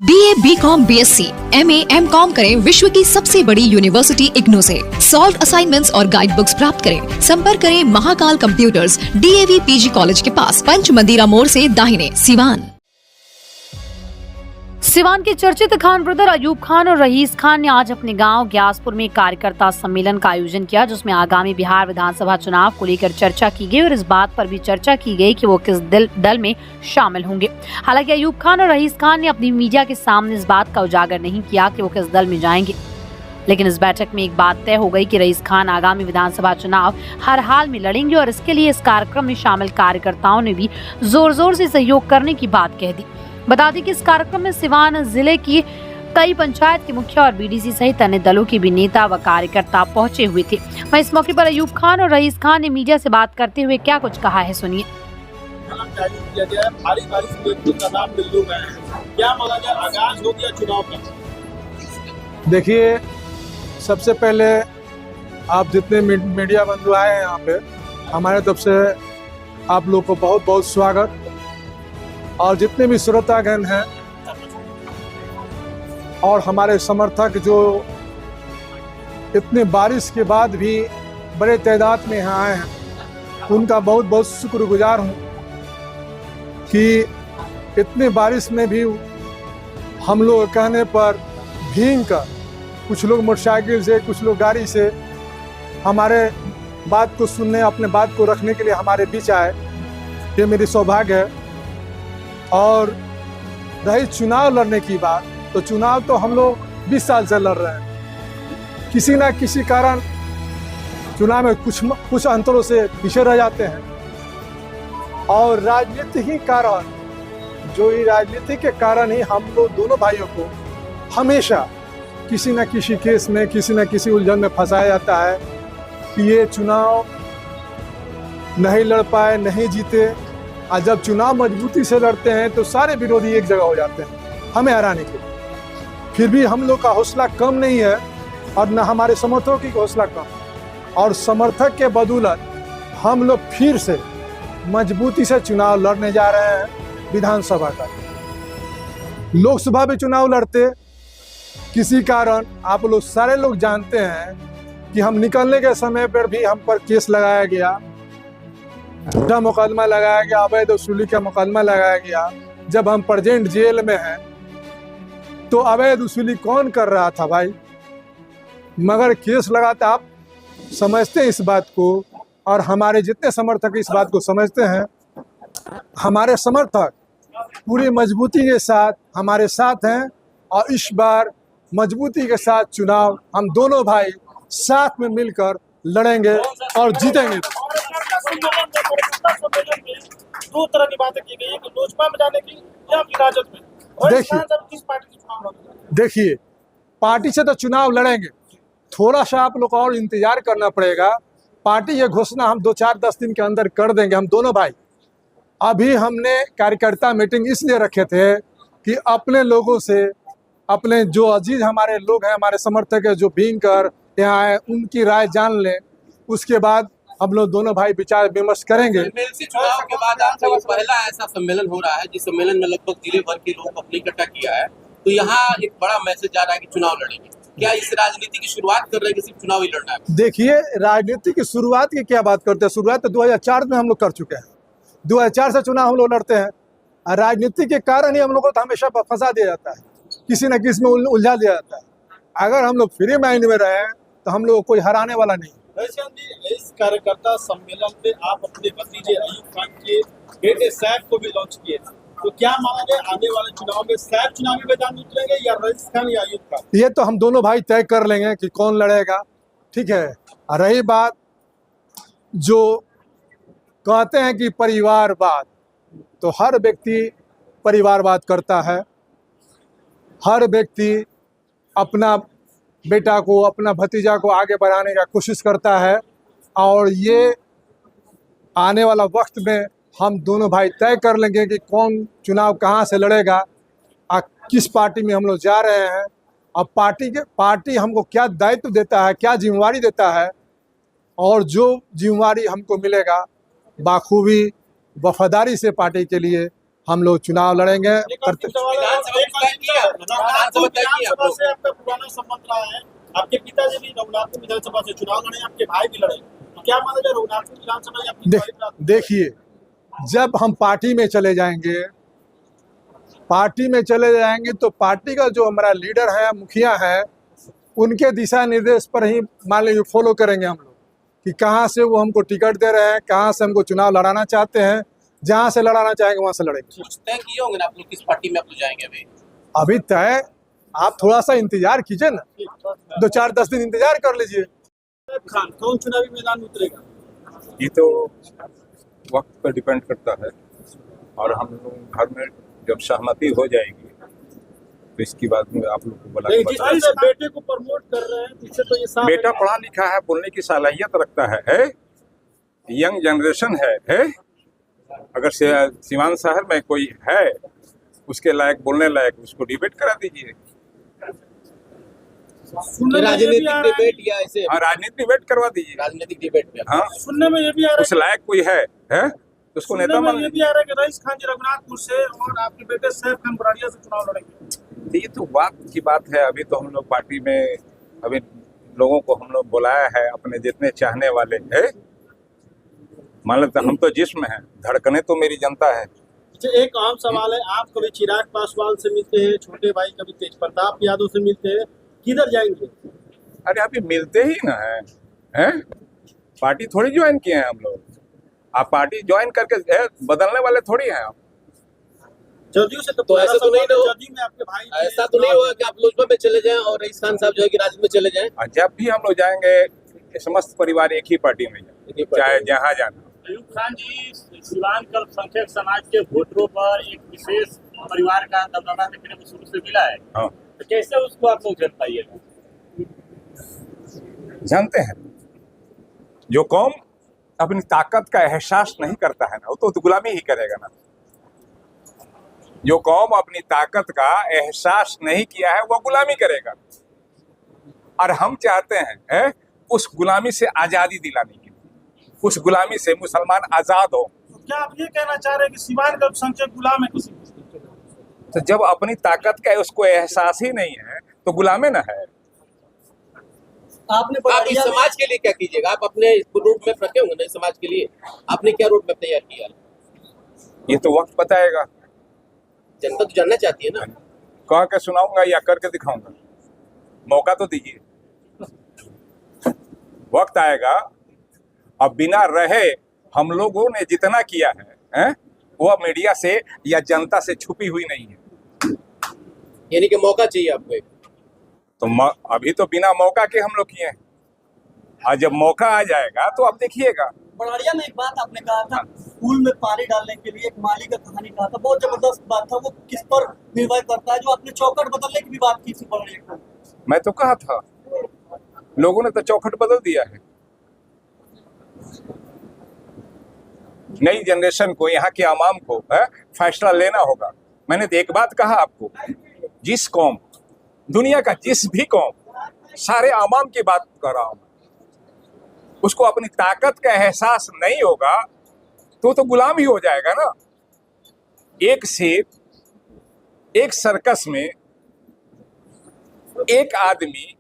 BA, BCom, BSc, MA, MCom करें विश्व की सबसे बड़ी यूनिवर्सिटी इग्नू से। सॉल्व असाइनमेंट्स और गाइड बुक्स प्राप्त करें। संपर्क करें Mahakal computers, DAV PG college के पास, पंच मंदिरा मोड़ से दाहिने, सिवान। सिवान के चर्चित खान ब्रदर अयूब खान और रईस खान ने आज अपने गांव ग्यासपुर में कार्यकर्ता सम्मेलन का आयोजन किया, जिसमें आगामी बिहार विधानसभा चुनाव को लेकर चर्चा की गई और इस बात पर भी चर्चा की गई कि वो किस दल में शामिल होंगे। हालांकि अयूब खान और रईस खान ने अपनी मीडिया के सामने इस बात का उजागर नहीं किया कि वो किस दल में जाएंगे, लेकिन इस बैठक में एक बात तय हो गई कि रईस खान आगामी विधानसभा चुनाव हर हाल में लड़ेंगे और इसके लिए इस कार्यक्रम में शामिल कार्यकर्ताओं ने भी जोर जोर से सहयोग करने की बात कह दी। बता दें कि इस कार्यक्रम में सिवान जिले की कई पंचायत के मुखिया और BDC सहित अन्य दलों के भी नेता व कार्यकर्ता पहुंचे हुए थे। वहीं इस मौके पर अयूब खान और रईस खान ने मीडिया से बात करते हुए क्या कुछ कहा है, सुनिए। देखिए, सबसे पहले आप जितने मीडिया बंधु आए हैं यहाँ पे, हमारे तरफ से आप लोग को बहुत बहुत स्वागत। और जितने भी श्रोतागण हैं और हमारे समर्थक जो इतने बारिश के बाद भी बड़े तादाद में यहाँ आए हैं, उनका बहुत बहुत शुक्रगुजार हूँ कि इतने बारिश में भी हम लोग कहने पर भीग कर, कुछ लोग मोटरसाइकिल से, कुछ लोग गाड़ी से हमारे बात को सुनने, अपने बात को रखने के लिए हमारे बीच आए। ये मेरी सौभाग्य है। और रही चुनाव लड़ने की बात, तो चुनाव तो हम लोग 20 साल से लड़ रहे हैं। किसी ना किसी कारण चुनाव में कुछ अंतरों से पीछे रह जाते हैं और राजनीति ही कारण, जो ये राजनीति के कारण ही हम लोग दोनों भाइयों को हमेशा किसी न किसी केस में, किसी न किसी उलझन में फंसाया जाता है कि ये चुनाव नहीं लड़ पाए, नहीं जीते। और जब चुनाव मजबूती से लड़ते हैं तो सारे विरोधी एक जगह हो जाते हैं हमें हराने के लिए। फिर भी हम लोग का हौसला कम नहीं है और न हमारे समर्थकों की हौसला कम, और समर्थक के बदौलत हम लोग फिर से मजबूती से चुनाव लड़ने जा रहे हैं। विधानसभा का, लोकसभा में चुनाव लड़ते किसी कारण आप लोग सारे लोग जानते हैं कि हम निकलने के समय पर भी हम पर केस लगाया गया, झूठा मुकदमा लगाया गया, अवैध वसूली का मुकदमा लगाया गया। जब हम प्रेजेंट जेल में हैं तो अवैध वसूली कौन कर रहा था भाई, मगर केस लगाता। आप समझते हैं इस बात को, और हमारे जितने समर्थक इस बात को समझते हैं। हमारे समर्थक पूरी मजबूती के साथ हमारे साथ हैं और इस बार मजबूती के साथ चुनाव हम दोनों भाई साथ में मिलकर लड़ेंगे और जीतेंगे। दो तरह की बातें की गई है कि लोजपा में जाने की या फिर राजद में। किस पार्टी से चुनाव लड़ेंगे? देखिए, पार्टी से तो चुनाव लड़ेंगे, थोड़ा सा आप लोग और इंतजार करना पड़ेगा। पार्टी की घोषणा हम 2-4-10 दिन के अंदर कर देंगे। हम दोनों भाई अभी हमने कार्यकर्ता मीटिंग इसलिए रखे थे कि अपने लोगों से, अपने जो अजीज हमारे लोग हैं, हमारे समर्थक है जो भीग कर यहाँ आए, उनकी राय जान लें। उसके बाद हम लोग दोनों भाई विचार विमर्श करेंगे। चुनाव के बाद आपका ये पहला ऐसा सम्मेलन हो रहा है जिस सम्मेलन में लगभग जिले भर के लोग अपने इकट्ठा किया है, तो यहाँ एक बड़ा मैसेज आ रहा है कि चुनाव लड़ेंगे। क्या इस राजनीति की शुरुआत कर रहे हैं कि सिर्फ चुनाव ही लड़ना है? देखिए, राजनीति की शुरुआत की क्या बात करते हैं, शुरुआत तो 2004 में हम लोग कर चुके हैं। 2004 से चुनाव हम लोग लड़ते हैं। राजनीति के कारण ही हम लोग को हमेशा फंसा दिया जाता है, किसी न किसी में उलझा दिया जाता है। अगर हम लोग फ्री माइंड में रहे तो हम लोग को कोई हराने वाला नहीं। इस कार्यकर्ता सम्मेलन पे आप अपने भतीजे अयूब खान के बेटे सैफ को भी लॉन्च किए, तो क्या मानोगे आने वाले चुनाव में सैफ चुनावी मैदान में उतरेंगे या रईस खान या अयूब खान? ये तो हम दोनों भाई तय कर लेंगे कि कौन लड़ेगा, ठीक है। रही बात जो कहते हैं कि परिवारवाद, तो हर व्यक्ति परिवारवाद करता है। हर व्यक्ति अपना बेटा को, अपना भतीजा को आगे बढ़ाने का कोशिश करता है, और ये आने वाला वक्त में हम दोनों भाई तय कर लेंगे कि कौन चुनाव कहाँ से लड़ेगा और किस पार्टी में हम लोग जा रहे हैं, और पार्टी हमको क्या दायित्व देता है, क्या जिम्मेवारी देता है, और जो जिम्मेवारी हमको मिलेगा बाखूबी वफादारी से पार्टी के लिए हम लोग चुनाव लड़ेंगे। विधानसभा तय की है आप विधानसभा लोग? से आपका पुराना संबंध रहा है, आपके पिताजी भी रघुनाथपुर विधानसभा से चुनाव लड़े, आपके भाई भी लड़े, तो क्या माना जाए रघुनाथपुर विधानसभा या अपनी पहली प्राथमिकता? देखिए, जब हम पार्टी में चले जाएंगे तो पार्टी का जो हमारा लीडर है, मुखिया है, उनके दिशा निर्देश पर ही मान लीजिए फॉलो करेंगे हम लोग कि कहाँ से वो हमको टिकट दे रहे हैं, कहाँ से हमको चुनाव लड़ाना चाहते हैं, जहाँ से लड़ाना चाहेंगे वहाँ से लड़ेंगे। कुछ तय किए होंगे ना आप लोग, किस पार्टी में आप लोग जाएंगे अभी? अभी तय, आप थोड़ा सा इंतजार कीजिए ना, 2-4-10 दिन इंतजार कर लीजिए। खान कौन चुनावी मैदान में उतरेगा? ये तो वक्त पर डिपेंड करता है, और हम लोग घर में जब सहमति हो जाएगी तो इसकी बाद में आप लोग को बुला के जिस बता- तरह से बेटे को प्रमोट कर रहे हैं, इससे तो ये साफ बेटा पढ़ा लिखा है, बोलने की सलाहियत रखता है? यंग जनरेशन है? अगर सिवान शहर में कोई है उसके लायक, बोलने लायक, उसको डिबेट करा दीजिए। सुनने में ये भी राजनीतिक आ रहा है, डिबेट या ऐसे हाँ, राजनीति डिबेट करवा दीजिए। राजनीतिक डिबेट में हाँ, सुनने में ये भी आ रहा उस लायक कोई है तो उसको है, नेता सुनने में मान ये भी आ रहा है कि रईस खान जी रघुनाथपुर से और आपके बेटे सैफ खान बराड़िया से चुनाव लड़ेंगे। ये तो बात की बात है। अभी तो हम लोग पार्टी में, अभी लोगों को हम लोग बुलाया है, अपने जितने चाहने वाले है, मान लेते हम तो जिस्म है, धड़कने तो मेरी जनता है। अच्छा, एक आम सवाल है, आप कभी चिराग पासवान से मिलते हैं, छोटे भाई कभी तेज प्रताप यादव से मिलते हैं, किधर जाएंगे? अरे अभी मिलते ही ना है? पार्टी थोड़ी ज्वाइन किए हैं हम लोग। आप पार्टी ज्वाइन करके बदलने वाले थोड़ी हैं आप। जदयू से तो ऐसा तो नहीं ना हो- जदयू में आपके भाई थे, ऐसा तो नहीं होगा कि आप लोजपा में चले जाएं और रईस खान साहब जो है कि राजद में चले जाएं? और जब भी हम लोग जाएंगे समस्त परिवार एक ही पार्टी में एक ही जाए, पार्टी चाहे में। जहाँ जाना। अयूब खान जी, सिवान अल्पसंख्यक समाज के वोटरों पर एक विशेष परिवार का दबदबा देखने को शुरू से मिला है, हाँ, तो कैसे उसको आप लोग झेल पाइएगा? जानते हैं, जो कौम अपनी ताकत का एहसास नहीं करता है ना, वो तो गुलामी ही करेगा ना। जो कौम अपनी ताकत का एहसास नहीं किया है वो गुलामी करेगा। और हम चाहते हैं उस गुलामी से आजादी दिलाने की, उस गुलामी से मुसलमान आजाद हो। तो क्या आप ये कहना चाह रहे हैं कि सिवान का अल्पसंख्यक गुलाम है किसी की? तो जब अपनी ताकत का उसको एहसास ही नहीं है तो गुलामे ना है। आपने आप इस समाज के लिए क्या कीजिएगा? आप अपने रूट मैप रखे होंगे ना इस समाज के लिए, आपने क्या रूट मैप तैयार किया? ये तो वक्त बताएगा। जनता तो जानना चाहती है ना। कह के सुनाऊंगा या करके दिखाऊंगा? मौका तो दीजिए, वक्त आएगा। अब बिना रहे हम लोगों ने जितना किया है वह मीडिया से या जनता से छुपी हुई नहीं है। यानी कि मौका चाहिए आपको एक। तो अभी तो बिना मौका के हम लोग किए हैं, और जब मौका आ जाएगा तो आप देखिएगा। बड़ाड़िया में एक बात आपने कहा था, पूल में पानी डालने के लिए एक माली का कहानी कहा था, बहुत जबरदस्त बात था। वो किस पर निर्भर करता है? जो आपने चौखट बदलने की भी बात की थी बड़ाड़िया को। मैं तो कहा था, लोगों ने तो चौखट बदल दिया है। नई जनरेशन को, यहाँ के आवाम को फैसला लेना होगा। मैंने तो एक बात कहा आपको, जिस कौम, दुनिया का जिस भी कौम, सारे आवाम की बात कर रहा हूं, उसको अपनी ताकत का एहसास नहीं होगा तो गुलाम ही हो जाएगा ना। एक शेर, एक सर्कस में एक आदमी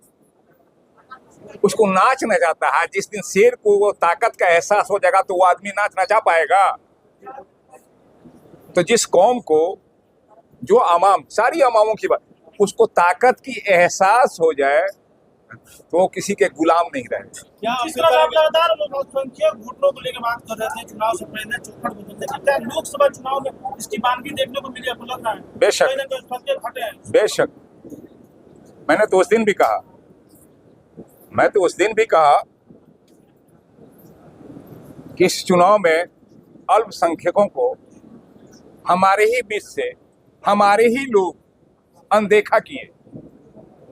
उसको नाच न जाता है। जिस दिन शेर को वो ताकत का एहसास हो जाएगा तो वो आदमी नाच ना जा पाएगा। तो जिस कौम को, जो अवाम, सारी अवामों की बात, उसको ताकत की एहसास हो जाए तो वो किसी के गुलाम नहीं रहेगा। क्या जिस तरह से आप लगातार अल्पसंख्यक वोटरों को लेकर बात कर रहे थे, चुनाव से पहले चौखट बदलने की, क्या लोकसभा चुनाव में इसकी बानगी देखने को मिली? आपको लग रहा है बेशक। कहीं ना कहीं अल्पसंख्यक हटे हैं? बेशक, मैंने तो उस दिन भी कहा कि इस चुनाव में अल्पसंख्यकों को हमारे ही बीच से हमारे ही लोग अनदेखा किए,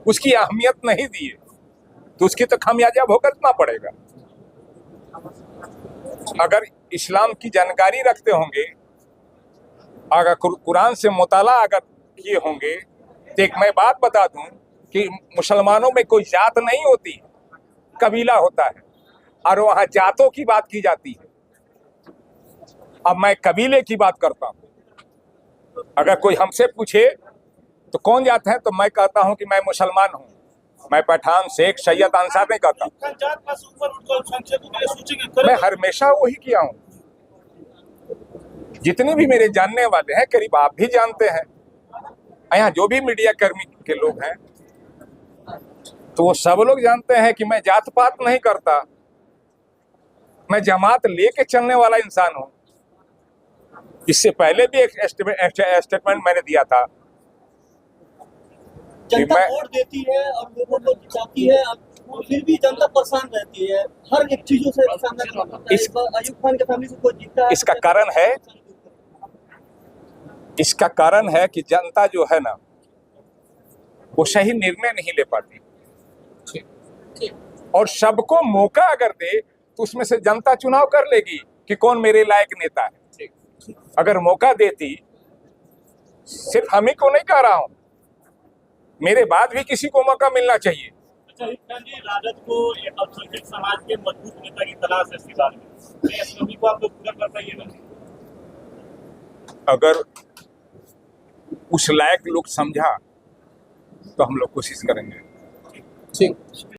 उसकी अहमियत नहीं दिए, तो उसकी तो खामियाजा भुगतना पड़ेगा। अगर इस्लाम की जानकारी रखते होंगे, अगर कुरान से मुताला अगर किए होंगे, तो एक मैं बात बता दूं कि मुसलमानों में कोई जात नहीं होती, कबीला होता है, और वहाँ जातों की बात की जाती है। अब मैं कबीले की बात करता हूँ। अगर कोई हमसे पूछे तो कौन जात है? तो मैं कहता हूं कि मैं मुसलमान हूं, मैं पठान, शेख, सैयद, अंसार नहीं कहता। अयूब खान जात पात से ऊपर उठकर अल्पसंख्यकों के लिए सोचेंगे, मैं हमेशा वही किया हूं। जितने भी मेरे जानने वाले हैं, करीब आप भी जानते हैं, यहाँ जो भी मीडिया कर्मी के लोग हैं, तो वो सब लोग जानते हैं कि मैं जात पात नहीं करता, मैं जमात लेके चलने वाला इंसान हूं। इससे पहले भी एक स्टेटमेंट मैंने दिया था कि जनता मैं वोट देती है और लोगों को जिताती है, और फिर भी जनता परेशान रहती है, हर एक चीजों से सामना करना पड़ता है। इस बार अयूब खान के फैमिली से कोई जीतता है, इसका कारण है कि जनता जो है ना, वो सही निर्णय नहीं ले पाती, और सबको मौका अगर दे तो उसमें से जनता चुनाव कर लेगी कि कौन मेरे लायक नेता है। अगर मौका देती, सिर्फ हम ही को नहीं कह रहा हूं, मेरे बाद भी किसी को मौका मिलना चाहिए। अच्छा अयूब खान जी, राजद को एक अल्पसंख्यक समाज के मजबूत नेता की तलाश है इस बार में, इस कमी को आप लोग पूरा कर पाइएगा? अगर उस लायक लोग समझा तो हम लोग कोशिश करेंगे। ठीक।